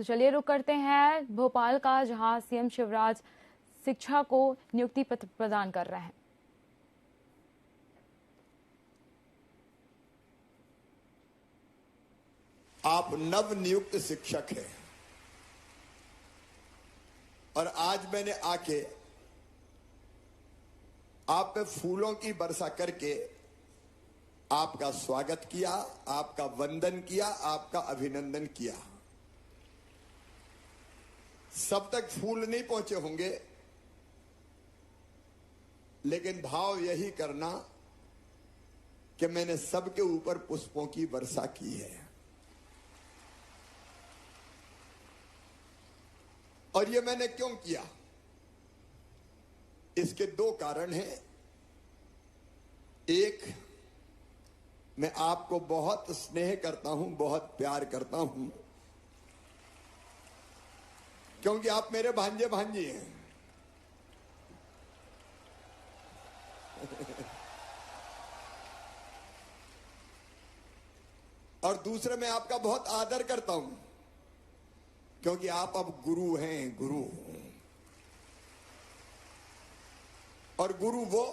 तो चलिए रुक करते हैं भोपाल का, जहां सीएम शिवराज शिक्षा को नियुक्ति पत्र प्रदान कर रहे हैं। आप नव नियुक्त शिक्षक हैं और आज मैंने आके आप पे फूलों की वर्षा करके आपका स्वागत किया, आपका वंदन किया, आपका अभिनंदन किया। सब तक फूल नहीं पहुंचे होंगे, लेकिन भाव यही करना कि मैंने सबके ऊपर पुष्पों की वर्षा की है। और ये मैंने क्यों किया? इसके दो कारण हैं। एक, मैं आपको बहुत स्नेह करता हूं, बहुत प्यार करता हूं, क्योंकि आप मेरे भांजे भांजी हैं। और दूसरे, मैं आपका बहुत आदर करता हूं, क्योंकि आप अब गुरु हैं, गुरु। और गुरु वो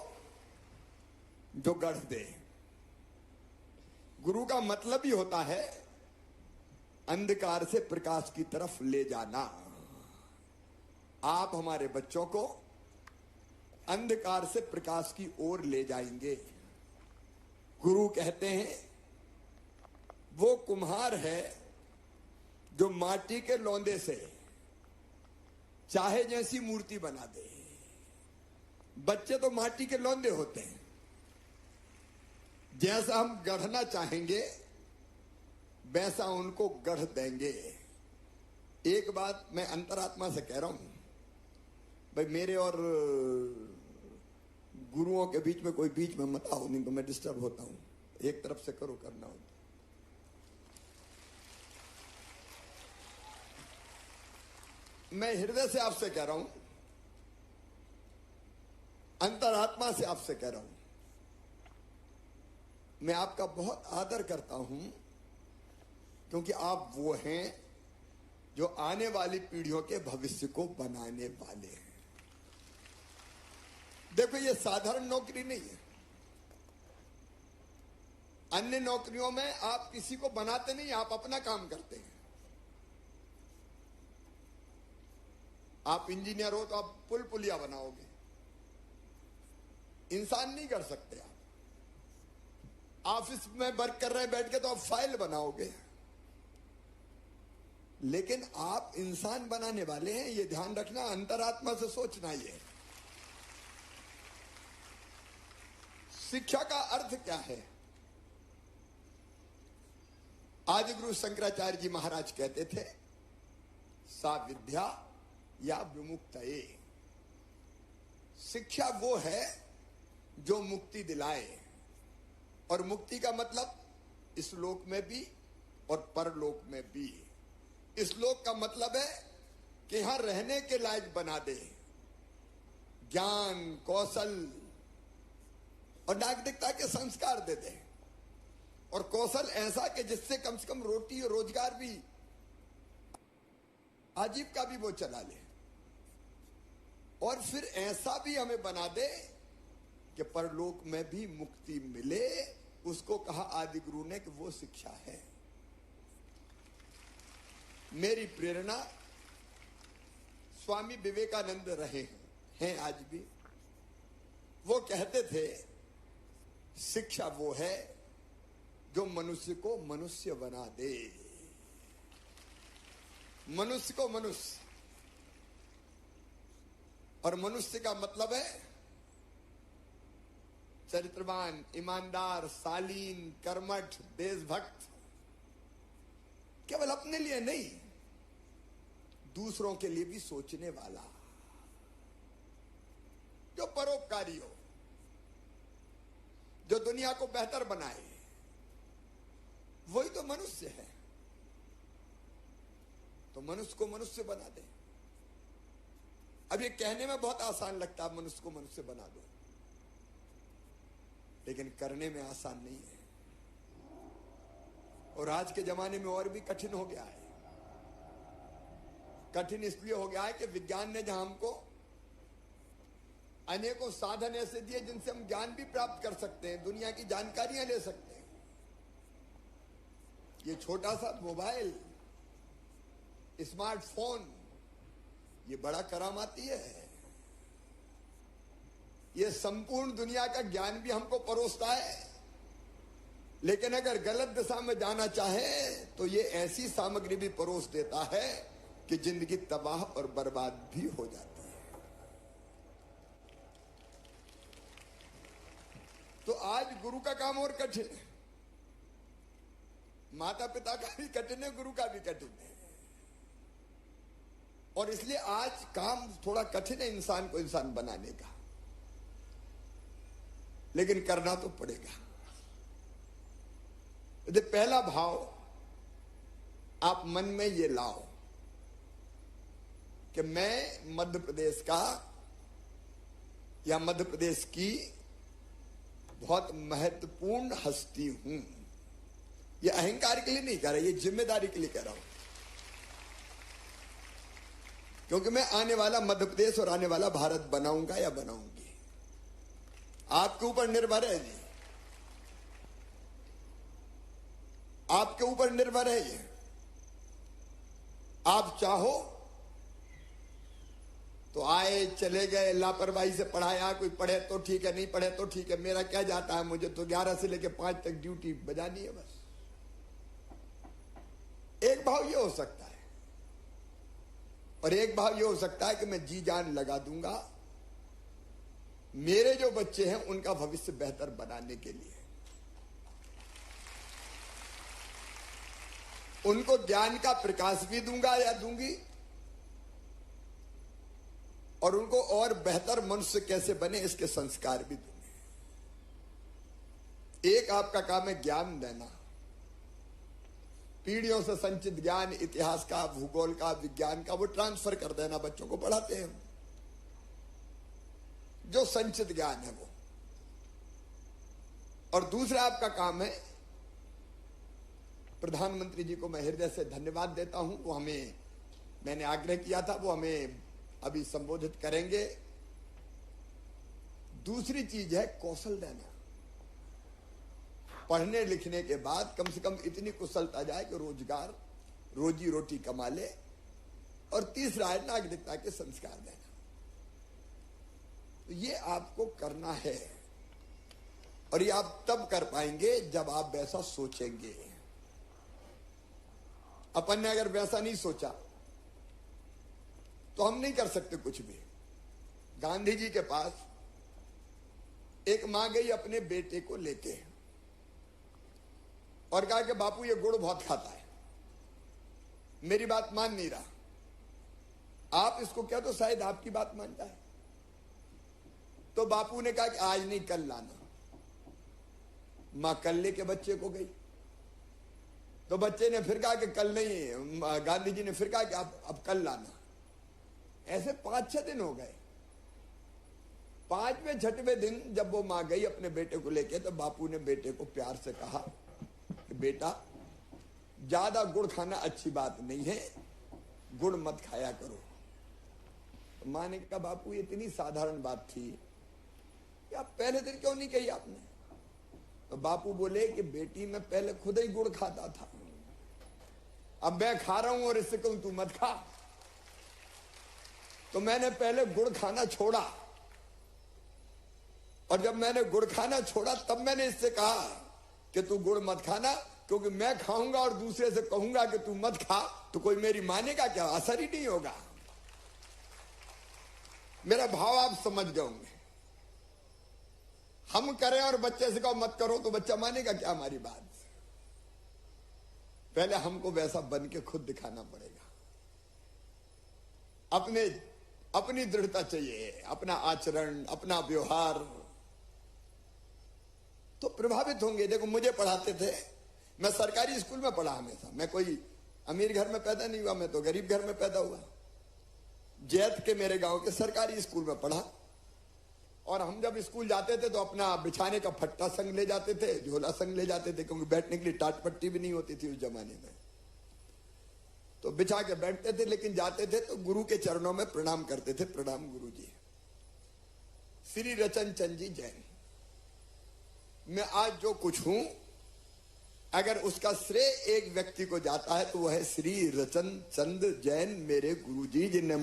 जो गढ़ दे। गुरु का मतलब ही होता है अंधकार से प्रकाश की तरफ ले जाना। आप हमारे बच्चों को अंधकार से प्रकाश की ओर ले जाएंगे। गुरु कहते हैं वो कुम्हार है जो माटी के लौंदे से चाहे जैसी मूर्ति बना दे। बच्चे तो माटी के लौंदे होते हैं, जैसा हम गढ़ना चाहेंगे वैसा उनको गढ़ देंगे। एक बात मैं अंतरात्मा से कह रहा हूं, भाई मेरे और गुरुओं के बीच में कोई बीच में मत आओ, नहीं तो मैं डिस्टर्ब होता हूं। एक तरफ से करो, करना होता। मैं हृदय से आपसे कह रहा हूं, अंतरात्मा से आपसे कह रहा हूं, मैं आपका बहुत आदर करता हूं, क्योंकि आप वो हैं जो आने वाली पीढ़ियों के भविष्य को बनाने वाले हैं। देखो, ये साधारण नौकरी नहीं है। अन्य नौकरियों में आप किसी को बनाते नहीं, आप अपना काम करते हैं। आप इंजीनियर हो तो आप पुल पुलिया बनाओगे, इंसान नहीं कर सकते। आप ऑफिस में वर्क कर रहे हैं बैठ के तो आप फाइल बनाओगे, लेकिन आप इंसान बनाने वाले हैं। ये ध्यान रखना, अंतरात्मा से सोचना। ये शिक्षा का अर्थ क्या है? आदिगुरु शंकराचार्य जी महाराज कहते थे, सा विद्या या विमुक्तये। शिक्षा वो है जो मुक्ति दिलाए। और मुक्ति का मतलब इस लोक में भी और परलोक में भी। इस लोक का मतलब है कि यहां रहने के लायक बना दे, ज्ञान, कौशल और नागरिकता के संस्कार दे दे। और कौशल ऐसा कि जिससे कम से कम रोटी और रोजगार भी, आजीविका भी वो चला ले। और फिर ऐसा भी हमें बना दे कि परलोक में भी मुक्ति मिले। उसको कहा आदि गुरु ने कि वो शिक्षा है। मेरी प्रेरणा स्वामी विवेकानंद रहे हैं आज भी। वो कहते थे, शिक्षा वो है जो मनुष्य को मनुष्य बना दे। मनुष्य को मनुष्य। और मनुष्य का मतलब है चरित्रवान, ईमानदार, शालीन, कर्मठ, देशभक्त। केवल अपने लिए नहीं, दूसरों के लिए भी सोचने वाला, जो परोपकारी हो, जो दुनिया को बेहतर बनाए। वही तो मनुष्य है। तो मनुष्य को मनुष्य बना दे। अब ये कहने में बहुत आसान लगता है, मनुष्य को मनुष्य बना दो, लेकिन करने में आसान नहीं है। और आज के जमाने में और भी कठिन हो गया है। कठिन इसलिए हो गया है कि विज्ञान ने जहां हमको अनेकों साधन ऐसे दिए जिनसे हम ज्ञान भी प्राप्त कर सकते हैं, दुनिया की जानकारियां ले सकते हैं। ये छोटा सा मोबाइल, स्मार्टफोन, ये बड़ा करामाती है। ये संपूर्ण दुनिया का ज्ञान भी हमको परोसता है, लेकिन अगर गलत दिशा में जाना चाहे तो ये ऐसी सामग्री भी परोस देता है कि जिंदगी तबाह और बर्बाद भी हो जाती है। तो आज गुरु का काम और कठिन है, माता पिता का भी कठिन है, गुरु का भी कठिन है। और इसलिए आज काम थोड़ा कठिन है इंसान को इंसान बनाने का, लेकिन करना तो पड़ेगा। यदि पहला भाव आप मन में ये लाओ कि मैं मध्य प्रदेश का या मध्य प्रदेश की बहुत महत्वपूर्ण हस्ती हूं। ये अहंकार के लिए नहीं कह रहा, ये जिम्मेदारी के लिए कह रहा हूं, क्योंकि मैं आने वाला मध्य प्रदेश और आने वाला भारत बनाऊंगा या बनाऊंगी, आपके ऊपर निर्भर है जी, आपके ऊपर निर्भर है ये। आप चाहो तो आए चले गए, लापरवाही से पढ़ाया, कोई पढ़े तो ठीक है, नहीं पढ़े तो ठीक है, मेरा क्या जाता है, मुझे तो 11 से लेकर 5 तक ड्यूटी बजानी है बस। एक भाव ये हो सकता है, और एक भाव ये हो सकता है कि मैं जी जान लगा दूंगा मेरे जो बच्चे हैं उनका भविष्य बेहतर बनाने के लिए, उनको ज्ञान का प्रकाश भी दूंगा या दूंगी, और उनको और बेहतर मनुष्य कैसे बने इसके संस्कार भी दूंगे। एक आपका काम है ज्ञान देना, पीढ़ियों से संचित ज्ञान, इतिहास का, भूगोल का, विज्ञान का, वो ट्रांसफर कर देना, बच्चों को पढ़ाते हैं जो संचित ज्ञान है वो। और दूसरा आपका काम है, प्रधानमंत्री जी को मैं हृदय से धन्यवाद देता हूं, वो हमें, मैंने आग्रह किया था, वो हमें अभी संबोधित करेंगे। दूसरी चीज है कौशल देना, पढ़ने लिखने के बाद कम से कम इतनी कुशलता जाए कि रोजगार, रोजी रोटी कमा ले। और तीसरा है नागरिकता के संस्कार देना। तो ये आपको करना है, और ये आप तब कर पाएंगे जब आप वैसा सोचेंगे। अपन ने अगर वैसा नहीं सोचा तो हम नहीं कर सकते कुछ भी। गांधी जी के पास एक मां गई अपने बेटे को लेके और कहा कि बापू ये गुड़ बहुत खाता है, मेरी बात मान नहीं रहा, आप इसको क्या तो शायद आपकी बात मान जाए। तो बापू ने कहा कि आज नहीं कल लाना। मां कल लेके बच्चे को गई, तो बच्चे ने फिर कहा कि कल नहीं, गांधी जी ने फिर कहा कि अब कल लाना। ऐसे 5-6 दिन हो गए। 5वें 6वें दिन जब वो मां गई अपने बेटे को लेके, तो बापू ने बेटे को प्यार से कहा कि बेटा ज्यादा गुड़ खाना अच्छी बात नहीं है, गुड़ मत खाया करो। तो मां ने कहा बापू ये इतनी साधारण बात थी कि आप पहले दिन क्यों नहीं कही आपने। तो बापू बोले कि बेटी मैं पहले खुद ही गुड़ खाता था, अब मैं खा रहा हूं और इससे कहूं तू मत खा। तो मैंने पहले गुड़ खाना छोड़ा, और जब मैंने गुड़ खाना छोड़ा तब मैंने इससे कहा कि तू गुड़ मत खाना, क्योंकि मैं खाऊंगा और दूसरे से कहूंगा कि तू मत खा तो कोई मेरी मानेगा क्या, असर ही नहीं होगा। मेरा भाव आप समझ गए होंगे। हम करें और बच्चे से कहो मत करो तो बच्चा मानेगा क्या हमारी बात। पहले हमको वैसा बन के खुद दिखाना पड़ेगा। अपनी दृढ़ता चाहिए, अपना आचरण, अपना व्यवहार, तो प्रभावित होंगे। देखो मुझे पढ़ाते थे, मैं सरकारी स्कूल में पढ़ा हमेशा, मैं कोई अमीर घर में पैदा नहीं हुआ, मैं तो गरीब घर में पैदा हुआ। जैत के मेरे गांव के सरकारी स्कूल में पढ़ा, और हम जब स्कूल जाते थे तो अपना बिछाने का फट्टा संग ले जाते थे, झोला संग ले जाते थे, क्योंकि बैठने के लिए टाट पट्टी भी नहीं होती थी उस जमाने में। तो बिछा के बैठते थे, लेकिन जाते थे तो गुरु के चरणों में प्रणाम करते थे। प्रणाम गुरु जी। श्री रतन चंद जी जैन। मैं आज जो कुछ हूं, अगर उसका श्रेय एक व्यक्ति को जाता है तो वह है श्री रतन चंद जैन, मेरे गुरु जी, जिनने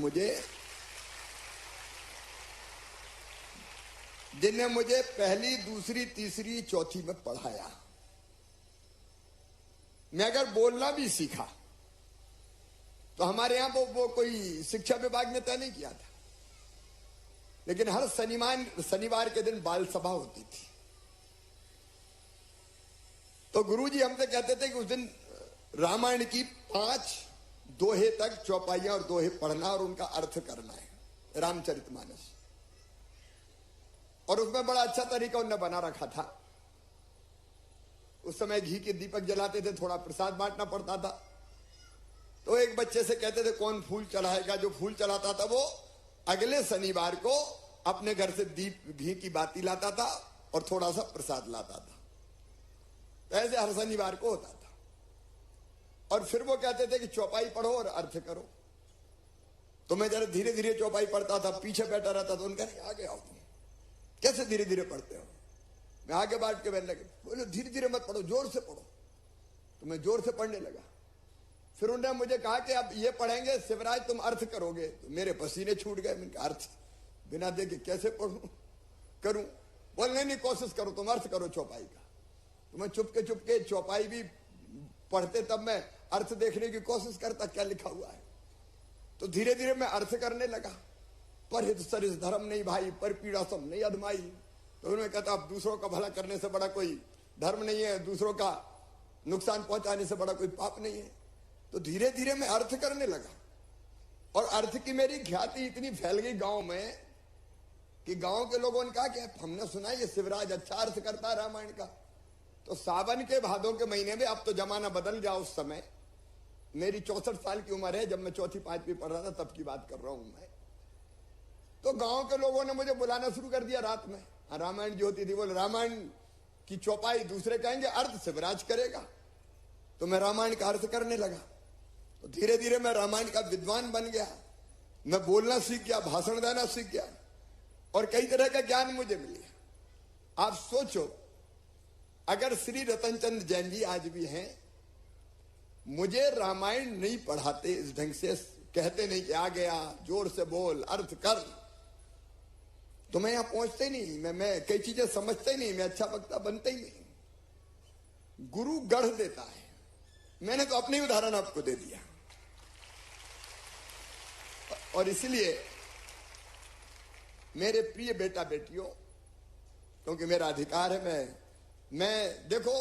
मुझे पहली, दूसरी, तीसरी, चौथी में पढ़ाया। मैं अगर बोलना भी सीखा तो हमारे यहां वो कोई शिक्षा विभाग ने तय नहीं किया था, लेकिन हर शनिवार के दिन बाल सभा होती थी। तो गुरुजी हमसे कहते थे कि उस दिन रामायण की 5 दोहे तक चौपाइयां और दोहे पढ़ना और उनका अर्थ करना है, रामचरितमानस। और उसमें बड़ा अच्छा तरीका उन्होंने बना रखा था। उस समय घी के दीपक जलाते थे, थोड़ा प्रसाद बांटना पड़ता था। तो एक बच्चे से कहते थे कौन फूल चढ़ाएगा। जो फूल चढ़ाता था वो अगले शनिवार को अपने घर से दीप घी की बाती लाता था और थोड़ा सा प्रसाद लाता था। तो ऐसे हर शनिवार को होता था। और फिर वो कहते थे कि चौपाई पढ़ो और अर्थ करो। तो मैं जरा धीरे धीरे चौपाई पढ़ता था, पीछे बैठा रहता था। उनका नहीं, आगे आओ तुम। कैसे धीरे धीरे पढ़ते हो? मैं आगे बैठ के बैठने लगे। बोले धीरे धीरे मत पढ़ो, जोर से पढ़ो। तो मैं जोर से पढ़ने लगा। फिर उन्होंने मुझे कहा कि अब ये पढ़ेंगे शिवराज, तुम अर्थ करोगे। तो मेरे पसीने छूट गए। मैंने कहा अर्थ बिना देखे कैसे पढ़ूं करूं? बोलने नहीं, कोशिश करो, तुम अर्थ करो चौपाई का। तो मैं चुपके चौपाई भी पढ़ते तब मैं अर्थ देखने की कोशिश करता क्या लिखा हुआ है। तो धीरे धीरे मैं अर्थ करने लगा। पर हित सरिस धर्म नहीं भाई, पर पीड़ा सब नहीं अधमाई। तो उन्होंने कहता अब दूसरों का भला करने से बड़ा कोई धर्म नहीं है, दूसरों का नुकसान पहुंचाने से बड़ा कोई पाप नहीं है। तो धीरे धीरे मैं अर्थ करने लगा। और अर्थ की मेरी ख्याति इतनी फैल गई गांव में कि गांव के लोगों ने कहा कि हमने सुना ये शिवराज अच्छा अर्थ करता है रामायण का। तो सावन के भादों के महीने में, अब तो जमाना बदल गया, उस समय मेरी 64 साल की उम्र है, जब मैं चौथी पांचवी पढ़ रहा था तब की बात कर रहा हूं मैं। तो गांव के लोगों ने मुझे बुलाना शुरू कर दिया रात में। रामायण जो होती थी, बोले रामायण की चौपाई दूसरे कहेंगे, अर्थ शिवराज करेगा। तो मैं रामायण का अर्थ करने लगा। तो धीरे धीरे मैं रामायण का विद्वान बन गया। मैं बोलना सीख गया, भाषण देना सीख गया और कई तरह का ज्ञान मुझे मिल गया। आप सोचो, अगर श्री रतनचंद जैन जी आज भी हैं, मुझे रामायण नहीं पढ़ाते इस ढंग से, कहते नहीं कि आ गया, जोर से बोल, अर्थ कर, तो मैं यहां पहुंचते नहीं। मैं कई चीजें समझते नहीं, मैं अच्छा वक्ता बनते ही नहीं। गुरु गढ़ देता है। मैंने तो अपनी उदाहरण आपको दे दिया। और इसलिए मेरे प्रिय बेटा बेटियों, क्योंकि मेरा अधिकार है, मैं देखो,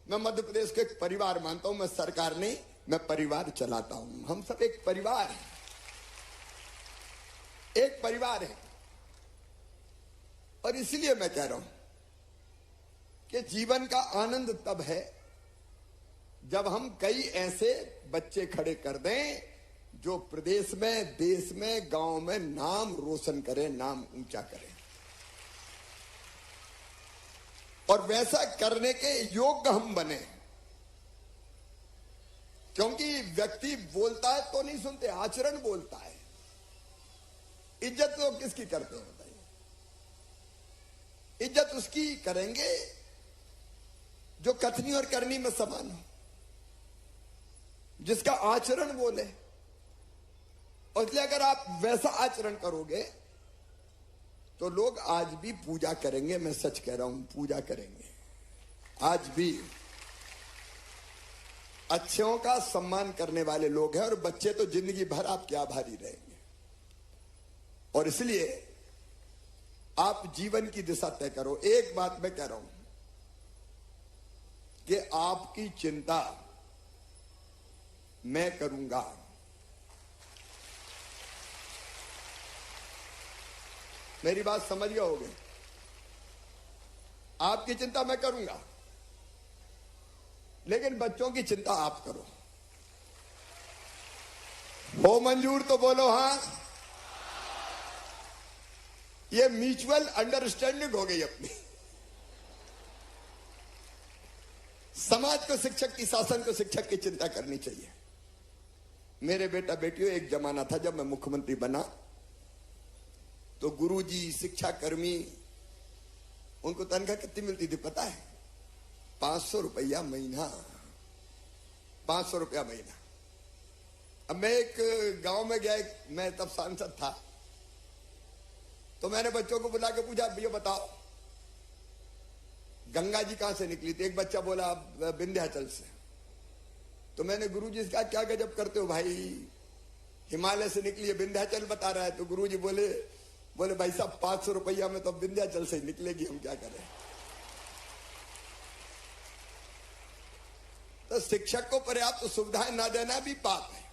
मैं मध्य प्रदेश के एक परिवार मानता हूं। मैं सरकार नहीं, मैं परिवार चलाता हूं। हम सब एक परिवार है, एक परिवार है। और इसलिए मैं कह रहा हूं कि जीवन का आनंद तब है जब हम कई ऐसे बच्चे खड़े कर दें जो प्रदेश में, देश में, गांव में नाम रोशन करें, नाम ऊंचा करें। और वैसा करने के योग्य हम बने। क्योंकि व्यक्ति बोलता है तो नहीं सुनते, आचरण बोलता है। इज्जत तो किसकी करते हैं बताइए? इज्जत उसकी करेंगे जो कथनी और करनी में समान हो, जिसका आचरण बोले। और इसलिए अगर आप वैसा आचरण करोगे तो लोग आज भी पूजा करेंगे। मैं सच कह रहा हूं, पूजा करेंगे। आज भी अच्छों का सम्मान करने वाले लोग हैं। और बच्चे तो जिंदगी भर आपके आभारी रहेंगे। और इसलिए आप जीवन की दिशा तय करो। एक बात मैं कह रहा हूं कि आपकी चिंता मैं करूंगा। मेरी बात समझ गए होगे? आपकी चिंता मैं करूंगा, लेकिन बच्चों की चिंता आप करो। हो मंजूर तो बोलो हां। ये म्यूचुअल अंडरस्टैंडिंग हो गई अपनी। समाज को शिक्षक की, शासन को शिक्षक की चिंता करनी चाहिए। मेरे बेटा बेटियों, एक जमाना था जब मैं मुख्यमंत्री बना तो गुरुजी, शिक्षा कर्मी, उनको तनख्वाह कितनी मिलती थी पता है? 500 रुपया महीना। 500 रुपया महीना। अब मैं एक गांव में गया, मैं तब सांसद था, तो मैंने बच्चों को बुला के पूछा, भैया बताओ गंगा जी कहां से निकली? तो एक बच्चा बोला विंध्याचल से। तो मैंने गुरुजी से कहा, क्या गजब करते हो भाई, हिमालय से निकली है, विंध्याचल बता रहा है। तो गुरुजी बोले भाई साहब 500 रुपया में तो विंध्याचल से निकलेगी, हम क्या करें। तो शिक्षक को पर्याप्त सुविधाएं ना देना भी पाप है,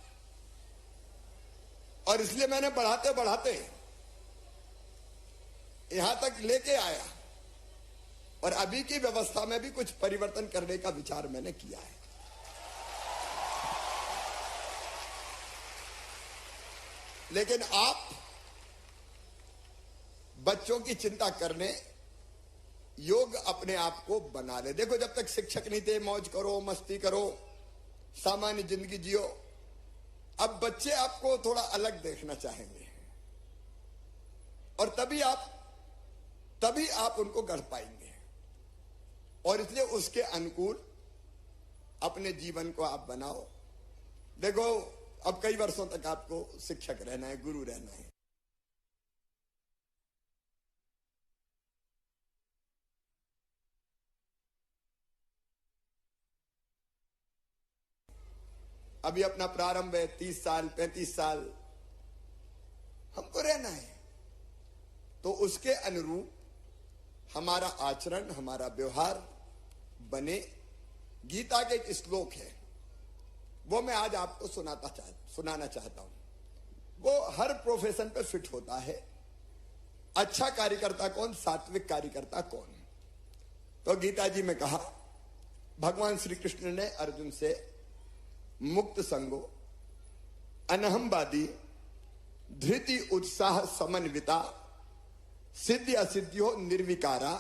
और इसलिए मैंने बढ़ाते बढ़ाते यहां तक लेके आया, और अभी की व्यवस्था में भी कुछ परिवर्तन करने का विचार मैंने किया है। लेकिन आप बच्चों की चिंता करने योग अपने आप को बना ले। देखो, जब तक शिक्षक नहीं थे, मौज करो, मस्ती करो, सामान्य जिंदगी जियो। अब बच्चे आपको थोड़ा अलग देखना चाहेंगे, और तभी आप उनको गढ़ पाएंगे, और इसलिए उसके अनुकूल अपने जीवन को आप बनाओ। देखो, अब कई वर्षों तक आपको शिक्षक रहना है, गुरु रहना है। अभी अपना प्रारंभ है, 30 साल 35 साल हमको रहना है, तो उसके अनुरूप हमारा आचरण, हमारा व्यवहार बने। गीता के एक श्लोक है, वो मैं आज आपको सुनाना चाहता हूं। वो हर प्रोफेशन पे फिट होता है। अच्छा कार्यकर्ता कौन, सात्विक कार्यकर्ता कौन। तो गीता जी में कहा, भगवान श्री कृष्ण ने अर्जुन से मुक्त संगो, अनहमवादी, धृति उत्साह समन्विता, सिद्धि असिद्धियो निर्विकारा,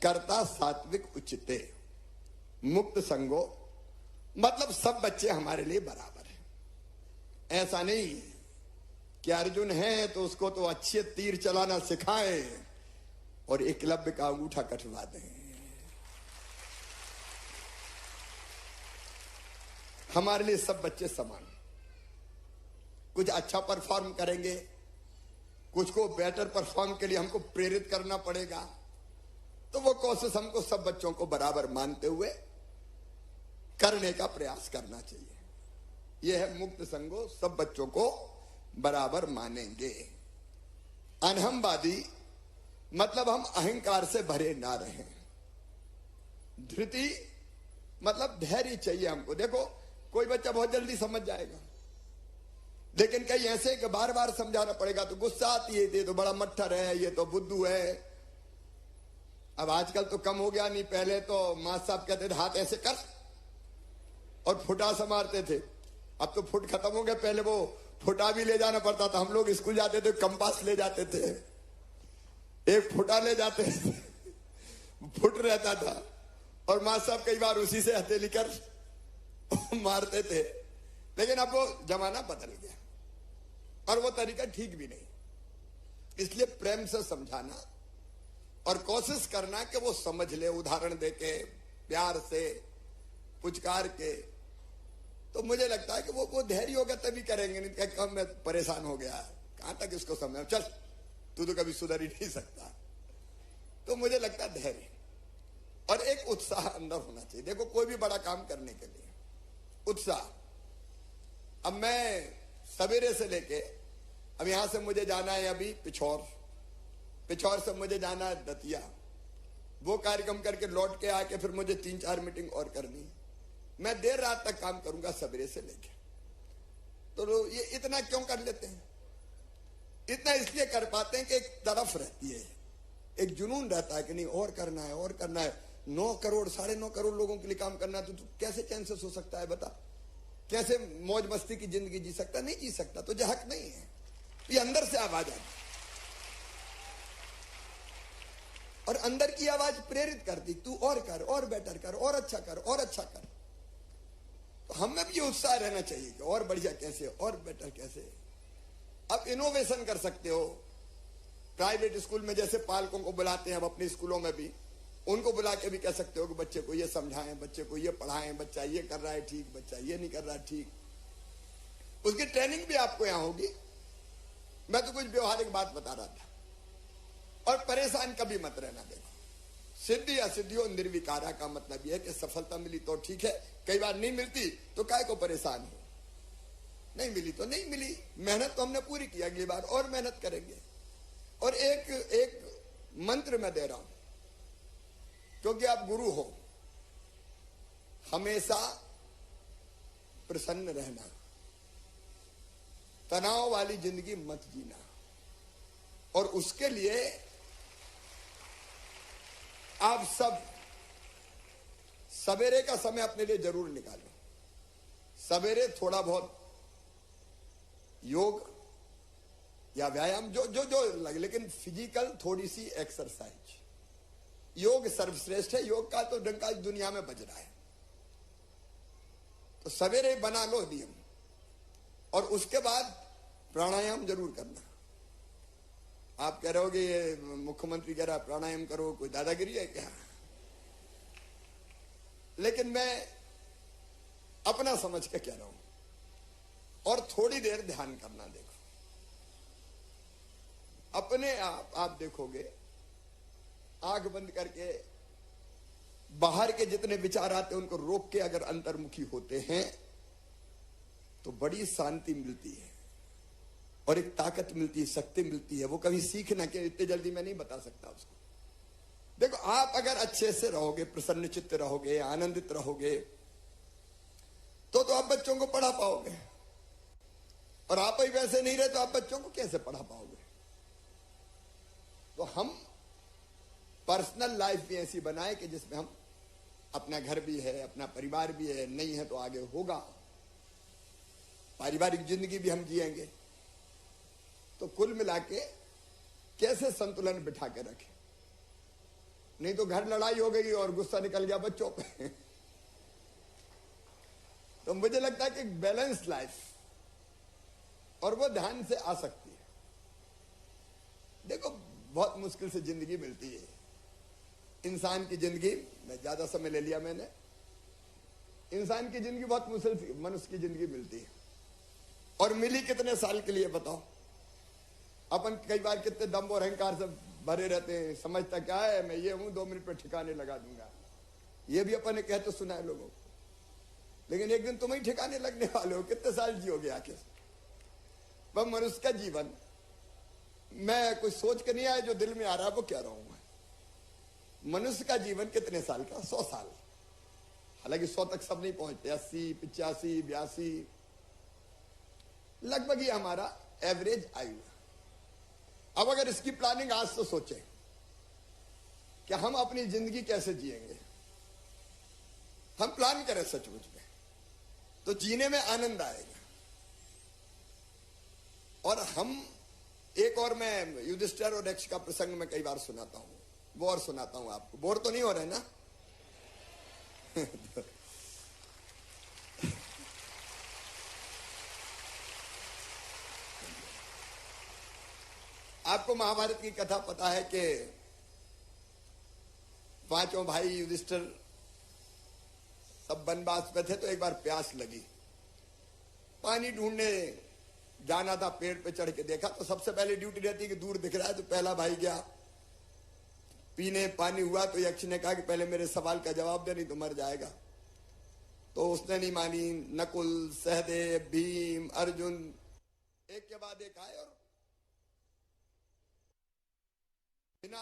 कर्ता सात्विक उचिते। मुक्त संगो मतलब सब बच्चे हमारे लिए बराबर हैं। ऐसा नहीं कि अर्जुन है तो उसको तो अच्छे तीर चलाना सिखाएं और एकलव्य का अंगूठा कटवा दें। हमारे लिए सब बच्चे समान। कुछ अच्छा परफॉर्म करेंगे, कुछ को बेटर परफॉर्म के लिए हमको प्रेरित करना पड़ेगा। तो वो कोशिश हमको सब बच्चों को बराबर मानते हुए करने का प्रयास करना चाहिए। यह है मुक्त संगो, सब बच्चों को बराबर मानेंगे। अनहमवादी मतलब हम अहंकार से भरे ना रहें। धृति मतलब धैर्य चाहिए हमको। देखो, कोई बच्चा बहुत जल्दी समझ जाएगा, लेकिन कहीं ऐसे कि बार बार समझाना पड़ेगा तो गुस्सा आती है, ये तो बड़ा मट्ठर है, ये तो बुद्धू है। अब आजकल तो कम हो गया, नहीं पहले तो मां साहब कहते थे हाथ ऐसे कर और फुटा सा मारते थे। अब तो फुट खत्म हो गया, पहले वो फुटा भी ले जाना पड़ता था। हम लोग स्कूल जाते थे, कंपास ले जाते थे, एक फुटा ले जाते थे, फुट रहता था, और मां साहब कई बार उसी से हथेली कर मारते थे। लेकिन अब वो जमाना बदल गया, और वो तरीका ठीक भी नहीं। इसलिए प्रेम से समझाना और कोशिश करना कि वो समझ ले, उदाहरण देके, प्यार से, पुचकार के। तो मुझे लगता है कि वो धैर्य होगा तभी करेंगे, नहीं क्या कम मैं परेशान हो गया, कहां तक इसको समझाऊं, चल तू तो कभी सुधर ही नहीं सकता। तो मुझे लगता है धैर्य और एक उत्साह अंदर होना चाहिए। देखो, कोई भी बड़ा काम करने के लिए उत्साह। अब मैं सवेरे से लेके, अब यहां से मुझे जाना है अभी पिछौर से मुझे जाना है दतिया, वो कार्यक्रम करके लौट के आके फिर मुझे 3-4 मीटिंग और करनी है। मैं देर रात तक काम करूंगा सवेरे से लेके। तो ये इतना क्यों कर लेते हैं? इतना इसलिए कर पाते हैं कि एक तरफ रहती है, एक जुनून रहता है कि नहीं और करना है, और करना है। 9 करोड़ 9.5 करोड़ लोगों के लिए काम करना है, तो तू कैसे चैन से सो सकता है? बता, कैसे मौज मस्ती की जिंदगी जी सकता? नहीं जी सकता। तुझे हक नहीं है। ये अंदर से आवाज आती, और अंदर की आवाज प्रेरित करती, तू और कर, और बेटर कर, और अच्छा कर, और अच्छा कर। तो हम में भी ये उत्साह रहना चाहिए कि और बढ़िया कैसे, और बेटर कैसे। अब इनोवेशन कर सकते हो। प्राइवेट स्कूल में जैसे पालकों को बुलाते हैं, अब अपने स्कूलों में भी उनको बुला के भी कह सकते हो कि बच्चे को ये समझाएं, बच्चे को ये पढ़ाएं, बच्चा ये कर रहा है ठीक, बच्चा ये नहीं कर रहा ठीक। उसकी ट्रेनिंग भी आपको यहां होगी। मैं तो कुछ व्यवहारिक बात बता रहा था। और परेशान कभी मत रहना। देखो, सिद्धि असिद्धियों निर्विकारा का मतलब यह है कि सफलता मिली तो ठीक है, कई बार नहीं मिलती तो काय को परेशान हो। नहीं मिली तो नहीं मिली, मेहनत तो हमने पूरी की, अगली बार और मेहनत करेंगे। और एक मंत्र मैं दे रहा हूं, क्योंकि आप गुरु हो, हमेशा प्रसन्न रहना, तनाव वाली जिंदगी मत जीना। और उसके लिए आप सब सवेरे का समय अपने लिए जरूर निकालो। सवेरे थोड़ा बहुत योग या व्यायाम जो लगे, लेकिन फिजिकल थोड़ी सी एक्सरसाइज। योग सर्वश्रेष्ठ है, योग का तो डंका इस दुनिया में बज रहा है। तो सवेरे बना लो नियम, और उसके बाद प्राणायाम जरूर करना। आप कह रहे हो कि ये मुख्यमंत्री कह रहा प्राणायाम करो, कोई दादागिरी है क्या? लेकिन मैं अपना समझ के कह रहा हूं। और थोड़ी देर ध्यान करना। देखो, अपने आप देखोगे, आंख बंद करके बाहर के जितने विचार आते हैं उनको रोक के अगर अंतर्मुखी होते हैं तो बड़ी शांति मिलती है और एक ताकत मिलती है, शक्ति मिलती है। वो कभी सीखना कि इतने जल्दी मैं नहीं बता सकता उसको। देखो, आप अगर अच्छे से रहोगे, प्रसन्न चित्त रहोगे, आनंदित रहोगे, तो आप बच्चों को पढ़ा पाओगे। और आप ही वैसे नहीं रहे तो आप बच्चों को कैसे पढ़ा पाओगे? तो हम पर्सनल लाइफ भी ऐसी बनाए कि जिसमें हम, अपना घर भी है, अपना परिवार भी है, नहीं है तो आगे होगा, पारिवारिक जिंदगी भी हम जिएंगे। तो कुल मिला के कैसे संतुलन बिठा के रखें, नहीं तो घर लड़ाई हो गई और गुस्सा निकल गया बच्चों पे। तो मुझे लगता है कि बैलेंस लाइफ, और वो ध्यान से आ सकती है। देखो, बहुत मुश्किल से जिंदगी मिलती है इंसान की जिंदगी। मैं ज्यादा समय ले लिया मैंने। इंसान की जिंदगी बहुत मुश्किल से मनुष्य की जिंदगी मिलती है। और मिली कितने साल के लिए बताओ? अपन कई बार कितने दम्भ और अहंकार से भरे रहते हैं, समझता क्या है मैं ये हूं, 2 मिनट पे ठिकाने लगा दूंगा। ये भी अपन ने कहते सुना है लोगों को। लेकिन एक दिन तुम ही ठिकाने लगने वाले हो। कितने साल जियोगे आखिर? वह मनुष्य का जीवन, मैं कुछ सोच के नहीं आया, जो दिल में आ रहा है वो कह रहा हूं मैं। मनुष्य का जीवन कितने साल का? 100 साल। हालांकि 100 तक सब नहीं पहुंचते, 80, 85, 82 लगभग ही हमारा एवरेज आयु है। अब अगर इसकी प्लानिंग आज से सोचें कि हम अपनी जिंदगी कैसे जिएंगे, हम प्लान करें सचमुच में, तो जीने में आनंद आएगा। और हम एक और, मैं युधिष्ठिर और यक्ष का प्रसंग में कई बार सुनाता हूं, वो और सुनाता हूं आपको। बोर तो नहीं हो रहे ना? आपको महाभारत की कथा पता है कि 5 भाई युधिष्ठिर सब वनवास में थे, तो एक बार प्यास लगी, पानी ढूंढने जाना था। पेड़ पे चढ़ के देखा तो सबसे पहले ड्यूटी रहती है कि दूर दिख रहा है, तो पहला भाई गया पीने। पानी हुआ तो यक्ष ने कहा कि पहले मेरे सवाल का जवाब दे, नहीं तो मर जाएगा। तो उसने नहीं मानी। नकुल, सहदेव, भीम, अर्जुन एक के बाद एक आए और बिना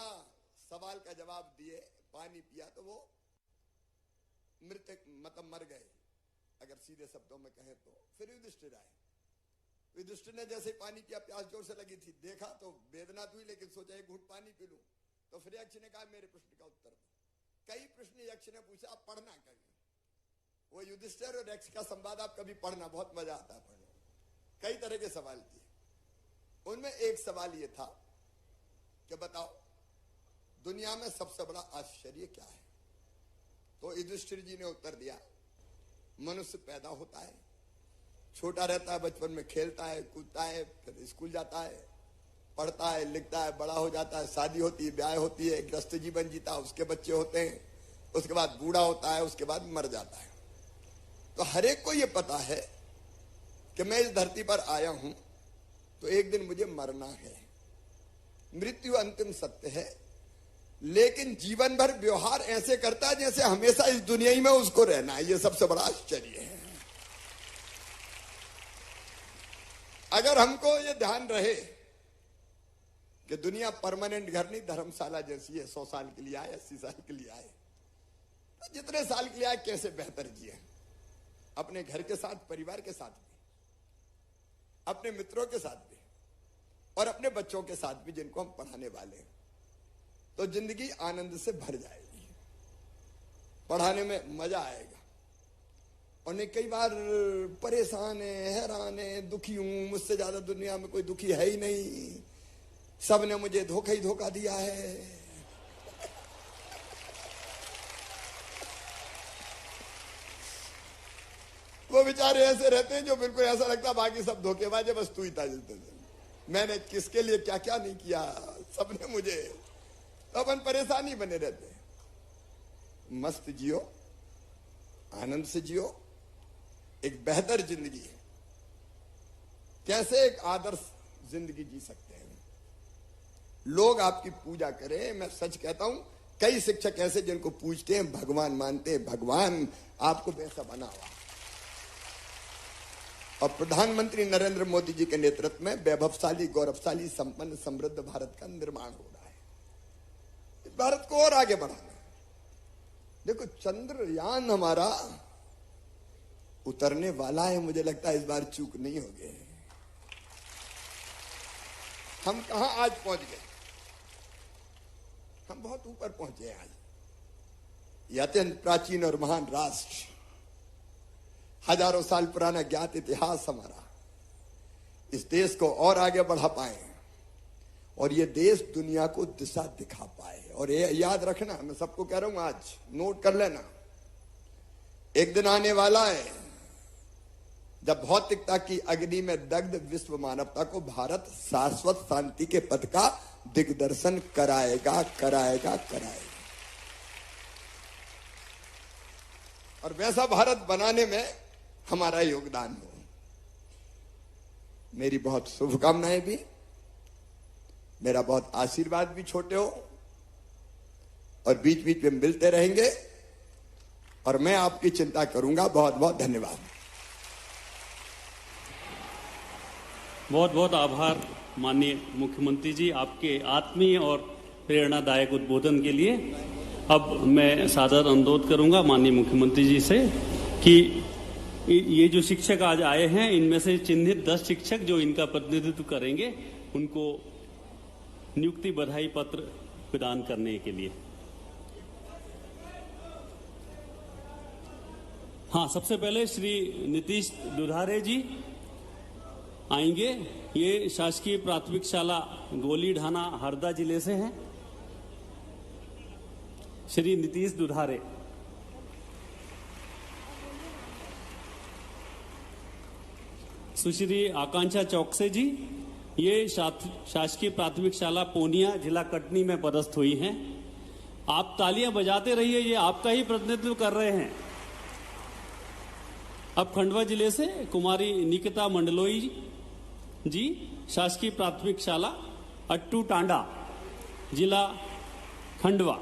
सवाल का जवाब दिए पानी पिया, तो वो मृतक मतलब मर गए, अगर सीधे शब्दों में कहें तो। फिर युधिष्ठिर आए। युधिष्ठिर ने जैसे ही पानी पिया, प्यास जोर से लगी थी, देखा तो वेदना हुई, लेकिन सोचा एक घूंट पानी पी लूं। तो फिर यक्ष ने कहा मेरे प्रश्न का उत्तर दो। कई प्रश्न यक्ष ने पूछा, आप पढ़ना कभी। वो युधिष्ठिर और यक्ष का संवाद आप कभी पढ़ना, बहुत मजा आता है पढ़ने। कई तरह के सवाल किए। उनमें एक सवाल ये था कि बताओ दुनिया में सबसे बड़ा आश्चर्य क्या है? तो युधिष्ठिर जी ने उत्तर दिया मनुष्य पैदा होता है, छोटा रहता है, बचपन में खेलता है, कूदता है, फिर स्कूल जाता है, पढ़ता है, लिखता है, बड़ा हो जाता है, शादी होती है, ब्याह होती है, गृहस्थ जीवन जीता है, उसके बच्चे होते हैं, उसके बाद बूढ़ा होता है, उसके बाद मर जाता है। तो हर एक को यह पता है कि मैं इस धरती पर आया हूं तो एक दिन मुझे मरना है, मृत्यु अंतिम सत्य है। लेकिन जीवन भर व्यवहार ऐसे करता है जैसे हमेशा इस दुनिया ही में उसको रहना है। यह सबसे बड़ा आश्चर्य है। अगर हमको यह ध्यान रहे कि दुनिया परमानेंट घर नहीं, धर्मशाला जैसी है, 100 साल के लिए आए, 80 साल के लिए आए, तो जितने साल के लिए आए कैसे बेहतर जिए, अपने घर के साथ, परिवार के साथ भी, अपने मित्रों के साथ भी, और अपने बच्चों के साथ भी जिनको हम पढ़ाने वाले हैं, तो जिंदगी आनंद से भर जाएगी, पढ़ाने में मजा आएगा। और नहीं, कई बार परेशान है, हैरान है, दुखी हूं, मुझसे ज्यादा दुनिया में कोई दुखी है ही नहीं, सबने मुझे धोखा ही धोखा दिया है। वो बेचारे ऐसे रहते हैं जो बिल्कुल ऐसा लगता है बाकी सब धोखेबाज है, बस तू ही था जिसने, मैंने किसके लिए क्या क्या नहीं किया, सबने मुझे। तो अपन परेशानी बने रहते हैं। मस्त जियो, आनंद से जियो, एक बेहतर जिंदगी है। कैसे एक आदर्श जिंदगी जी सकते हैं, लोग आपकी पूजा करें। मैं सच कहता हूं, कई शिक्षक ऐसे जिनको पूजते हैं, भगवान मानते हैं, भगवान आपको वैसा बना हुआ। और प्रधानमंत्री नरेंद्र मोदी जी के नेतृत्व में वैभवशाली, गौरवशाली, संपन्न, समृद्ध भारत का निर्माण हो रहा है। इस भारत को और आगे बढ़ाना है। देखो, चंद्रयान हमारा उतरने वाला है, मुझे लगता है इस बार चूक नहीं होगी। हम कहां आज पहुंच गए, हम बहुत ऊपर पहुंचे आज। यह अत्यंत प्राचीन और महान राष्ट्र, हजारों साल पुराना ज्ञात इतिहास हमारा, इस देश को और आगे बढ़ा पाए और ये देश दुनिया को दिशा दिखा पाए। और ये याद रखना, मैं सबको कह रहा हूं, आज नोट कर लेना, एक दिन आने वाला है जब भौतिकता की अग्नि में दग्ध विश्व मानवता को भारत शाश्वत शांति के पथ का दिग्दर्शन कराएगा, कराएगा, कराएगा। और वैसा भारत बनाने में हमारा योगदान हो। मेरी बहुत शुभकामनाएं भी, मेरा बहुत आशीर्वाद भी छोटे हो, और बीच बीच में मिलते रहेंगे और मैं आपकी चिंता करूंगा। बहुत बहुत धन्यवाद। बहुत बहुत आभार माननीय मुख्यमंत्री जी, आपके आत्मीय और प्रेरणादायक उद्बोधन के लिए। अब मैं सादर अनुरोध करूंगा माननीय मुख्यमंत्री जी से कि ये जो शिक्षक आज आए हैं, इनमें से चिन्हित 10 शिक्षक जो इनका प्रतिनिधित्व करेंगे, उनको नियुक्ति बधाई पत्र प्रदान करने के लिए। हाँ, सबसे पहले श्री नीतीश दुधारे जी आएंगे। ये शासकीय प्राथमिक शाला गोली ढाना, हरदा जिले से हैं। श्री नीतीश दुधारे। सुश्री आकांक्षा चौकसे जी, ये शासकीय प्राथमिक शाला पोनिया, जिला कटनी में पदस्थ हुई हैं। आप तालियां बजाते रहिए, ये आपका ही प्रतिनिधित्व कर रहे हैं। अब खंडवा जिले से कुमारी निकिता मंडलोई जी, शासकीय प्राथमिक शाला अट्टू टांडा, जिला खंडवा।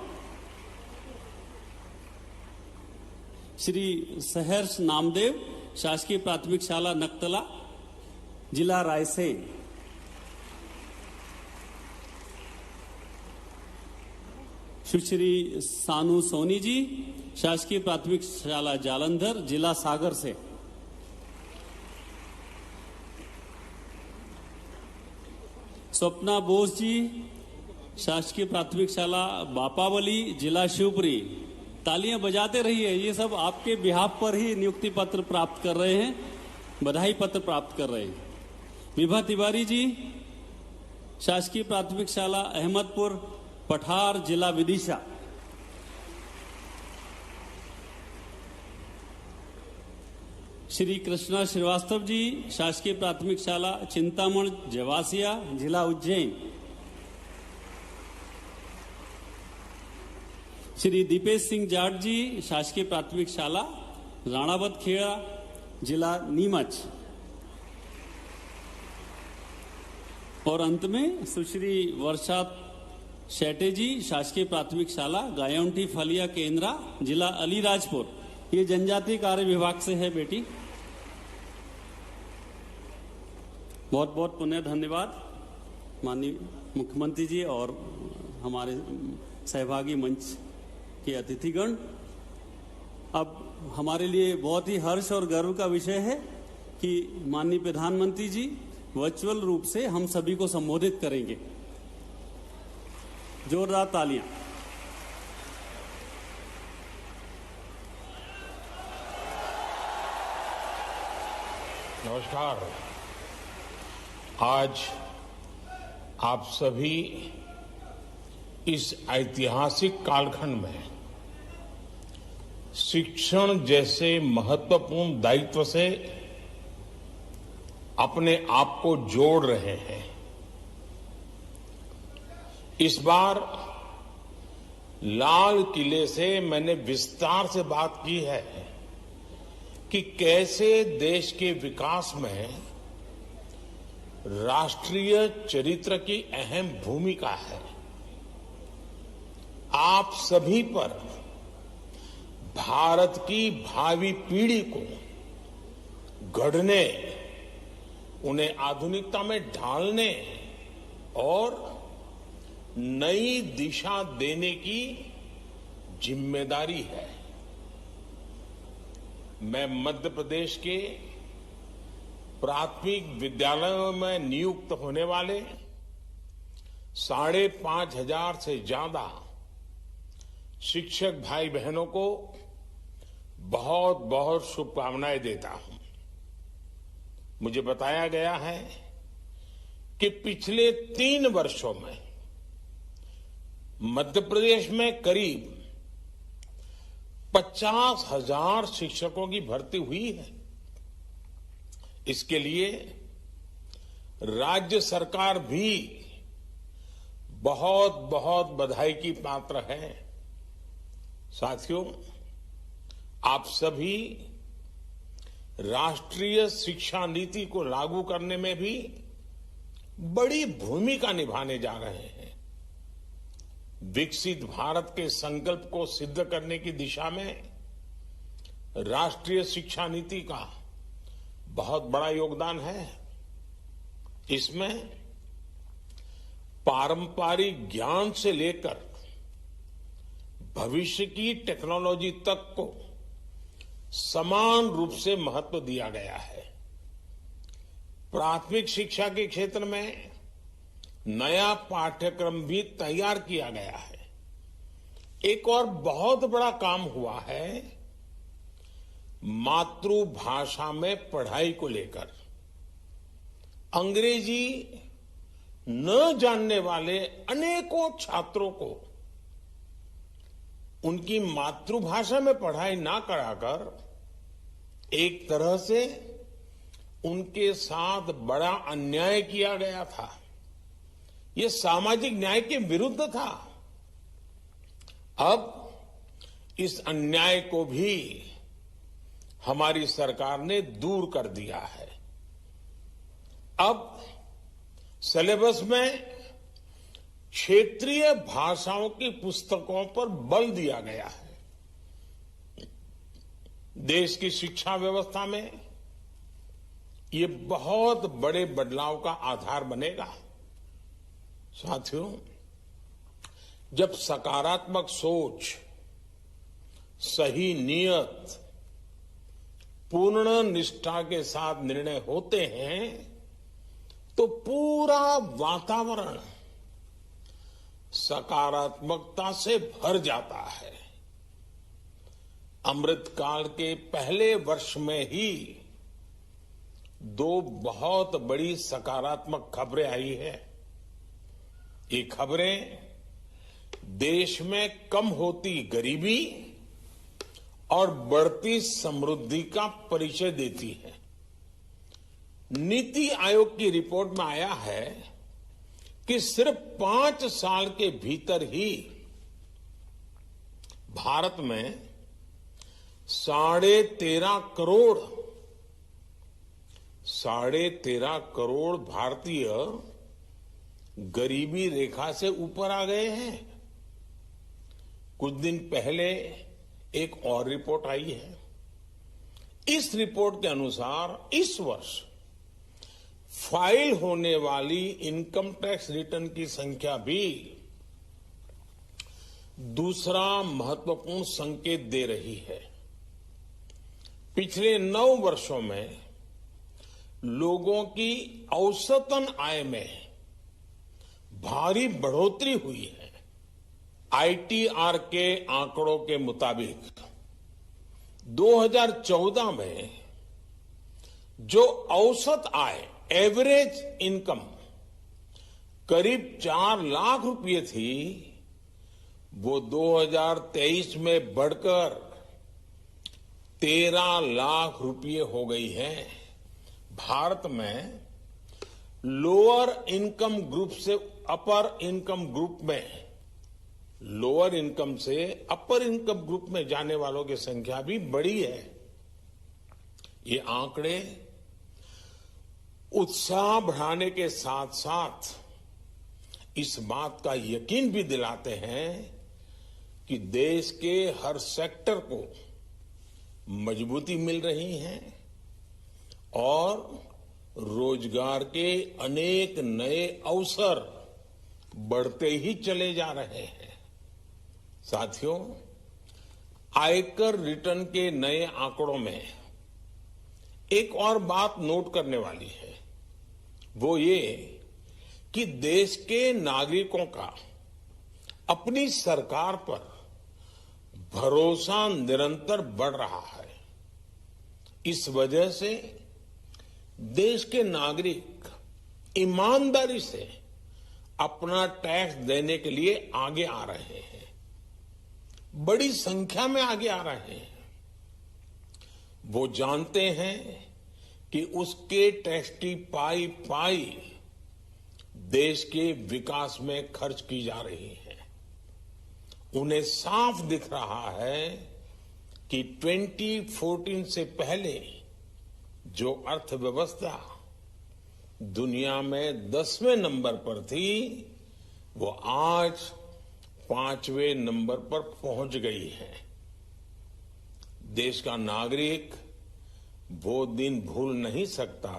श्री सहर्ष नामदेव, शासकीय प्राथमिक शाला नक्तला, जिला रायसेन। सुश्री सानू सोनी जी, शासकीय प्राथमिक शाला जालंधर, जिला सागर से। स्वप्ना बोस जी, शासकीय प्राथमिक शाला बापावली, जिला शिवपुरी। तालियां बजाते रहिए, ये सब आपके बिहाफ पर ही नियुक्ति पत्र प्राप्त कर रहे हैं, बधाई पत्र प्राप्त कर रहे हैं। विभा तिवारी जी, शासकीय प्राथमिक शाला अहमदपुर पठार, जिला विदिशा। श्री कृष्णा श्रीवास्तव जी, शासकीय प्राथमिक शाला चिंतामण जवासिया, जिला उज्जैन। श्री दीपेश सिंह जाट जी, शासकीय प्राथमिक शाला राणावत खेड़ा, जिला नीमच। और अंत में सुश्री वर्षा शेटे जी, शासकीय प्राथमिक शाला गायोंटी फलिया केंद्रा, जिला अलीराजपुर। ये जनजातीय कार्य विभाग से है बेटी। बहुत बहुत पुनः धन्यवाद माननीय मुख्यमंत्री जी और हमारे सहभागी मंच के अतिथिगण। अब हमारे लिए बहुत ही हर्ष और गर्व का विषय है कि माननीय प्रधानमंत्री जी वर्चुअल रूप से हम सभी को संबोधित करेंगे। जोरदार तालियां। नमस्कार। आज आप सभी इस ऐतिहासिक कालखंड में शिक्षण जैसे महत्वपूर्ण दायित्व से अपने आप को जोड़ रहे हैं। इस बार लाल किले से मैंने विस्तार से बात की है कि कैसे देश के विकास में राष्ट्रीय चरित्र की अहम भूमिका है। आप सभी पर भारत की भावी पीढ़ी को गढ़ने, उन्हें आधुनिकता में ढालने और नई दिशा देने की जिम्मेदारी है। मैं मध्य प्रदेश के प्राथमिक विद्यालयों में नियुक्त होने वाले 5,500 से ज्यादा शिक्षक भाई बहनों को बहुत बहुत शुभकामनाएं देता हूं। मुझे बताया गया है कि पिछले 3 वर्षों में मध्य प्रदेश में करीब 50,000 शिक्षकों की भर्ती हुई है। इसके लिए राज्य सरकार भी बहुत बहुत बधाई की पात्र है। साथियों, आप सभी राष्ट्रीय शिक्षा नीति को लागू करने में भी बड़ी भूमिका निभाने जा रहे हैं। विकसित भारत के संकल्प को सिद्ध करने की दिशा में राष्ट्रीय शिक्षा नीति का बहुत बड़ा योगदान है। इसमें पारंपरिक ज्ञान से लेकर भविष्य की टेक्नोलॉजी तक को समान रूप से महत्व दिया गया है। प्राथमिक शिक्षा के क्षेत्र में नया पाठ्यक्रम भी तैयार किया गया है। एक और बहुत बड़ा काम हुआ है मातृभाषा में पढ़ाई को लेकर। अंग्रेजी न जानने वाले अनेकों छात्रों को उनकी मातृभाषा में पढ़ाई ना कराकर एक तरह से उनके साथ बड़ा अन्याय किया गया था। ये सामाजिक न्याय के विरुद्ध था। अब इस अन्याय को भी हमारी सरकार ने दूर कर दिया है। अब सिलेबस में क्षेत्रीय भाषाओं की पुस्तकों पर बल दिया गया है। देश की शिक्षा व्यवस्था में ये बहुत बड़े बदलाव का आधार बनेगा। साथियों, जब सकारात्मक सोच, सही नियत, पूर्ण निष्ठा के साथ निर्णय होते हैं तो पूरा वातावरण सकारात्मकता से भर जाता है। अमृतकाल के पहले वर्ष में ही 2 बहुत बड़ी सकारात्मक खबरें आई है। ये खबरें देश में कम होती गरीबी और बढ़ती समृद्धि का परिचय देती है। नीति आयोग की रिपोर्ट में आया है कि सिर्फ 5 साल के भीतर ही भारत में 13.5 करोड़ भारतीय गरीबी रेखा से ऊपर आ गए हैं। कुछ दिन पहले एक और रिपोर्ट आई है। इस रिपोर्ट के अनुसार इस वर्ष फाइल होने वाली इनकम टैक्स रिटर्न की संख्या भी दूसरा महत्वपूर्ण संकेत दे रही है। पिछले 9 वर्षों में लोगों की औसतन आय में भारी बढ़ोतरी हुई है। आईटीआर के आंकड़ों के मुताबिक 2014 में जो औसत आय एवरेज इनकम करीब 4 लाख रुपए थी, वो 2023 में बढ़कर 13 लाख रुपए हो गई है। भारत में लोअर इनकम ग्रुप से अपर इनकम ग्रुप में, लोअर इनकम से अपर इनकम ग्रुप में जाने वालों की संख्या भी बढ़ी है। ये आंकड़े उत्साह बढ़ाने के साथ साथ इस बात का यकीन भी दिलाते हैं कि देश के हर सेक्टर को मजबूती मिल रही है और रोजगार के अनेक नए अवसर बढ़ते ही चले जा रहे हैं। साथियों, आयकर रिटर्न के नए आंकड़ों में एक और बात नोट करने वाली है, वो ये कि देश के नागरिकों का अपनी सरकार पर भरोसा निरंतर बढ़ रहा है। इस वजह से देश के नागरिक ईमानदारी से अपना टैक्स देने के लिए आगे आ रहे हैं, बड़ी संख्या में आगे आ रहे हैं। वो जानते हैं कि उसके टैक्स की पाई देश के विकास में खर्च की जा रही है। उन्हें साफ दिख रहा है कि 2014 से पहले जो अर्थव्यवस्था दुनिया में 10वें नंबर पर थी, वो आज 5वें नंबर पर पहुंच गई है। देश का नागरिक वो दिन भूल नहीं सकता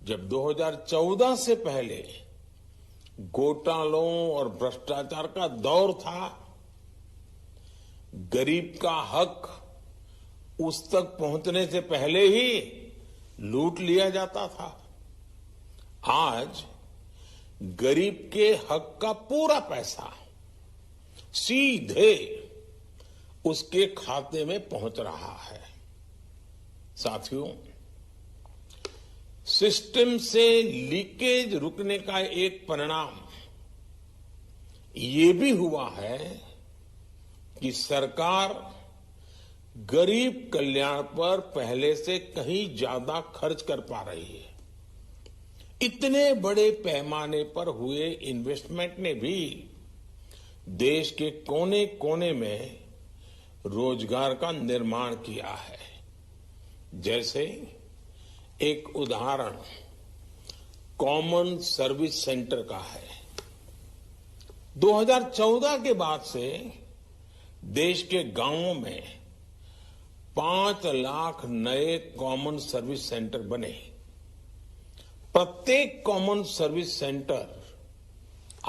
जब 2014 से पहले घोटालों और भ्रष्टाचार का दौर था। गरीब का हक उस तक पहुंचने से पहले ही लूट लिया जाता था। आज गरीब के हक का पूरा पैसा सीधे उसके खाते में पहुंच रहा है। साथियों, सिस्टम से लीकेज रुकने का एक परिणाम ये भी हुआ है कि सरकार गरीब कल्याण पर पहले से कहीं ज्यादा खर्च कर पा रही है। इतने बड़े पैमाने पर हुए इन्वेस्टमेंट ने भी देश के कोने कोने में रोजगार का निर्माण किया है। जैसे एक उदाहरण कॉमन सर्विस सेंटर का है। 2014 के बाद से देश के गांवों में 5 लाख नए कॉमन सर्विस सेंटर बने। प्रत्येक कॉमन सर्विस सेंटर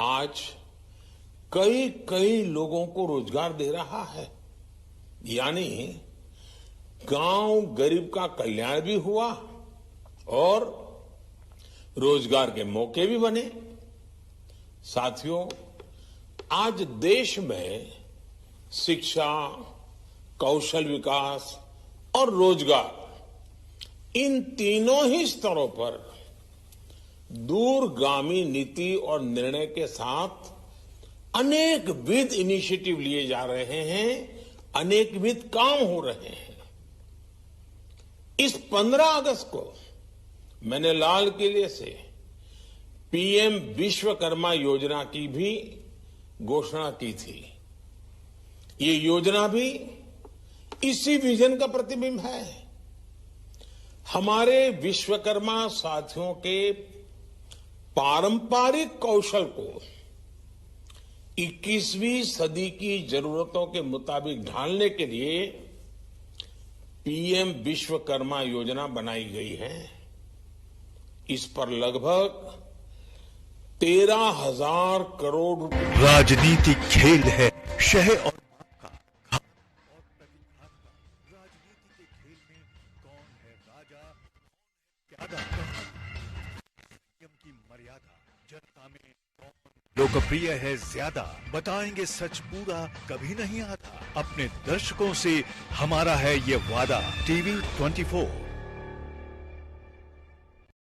आज कई कई लोगों को रोजगार दे रहा है। यानी गांव गरीब का कल्याण भी हुआ और रोजगार के मौके भी बने। साथियों, आज देश में शिक्षा, कौशल विकास और रोजगार, इन तीनों ही स्तरों पर दूरगामी नीति और निर्णय के साथ अनेक विध इनिशिएटिव लिए जा रहे हैं अनेकविध काम हो रहे हैं। इस 15 अगस्त को मैंने लाल किले से पीएम विश्वकर्मा योजना की भी घोषणा की थी। ये योजना भी इसी विजन का प्रतिबिंब है। हमारे विश्वकर्मा साथियों के पारंपरिक कौशल को 21वीं सदी की जरूरतों के मुताबिक ढालने के लिए पीएम विश्वकर्मा योजना बनाई गई है। इस पर लगभग 13,000 करोड़ रुपए। राजनीति खेल है शह और का घाव और प्रतिघात का। राजनीति के खेल में कौन है राजा, कौन है प्यादा, संयम की मर्यादा, जनता में कौन लोकप्रिय है ज्यादा। बताएंगे सच पूरा, कभी नहीं आता। अपने दर्शकों से हमारा है ये वादा। टीवी 24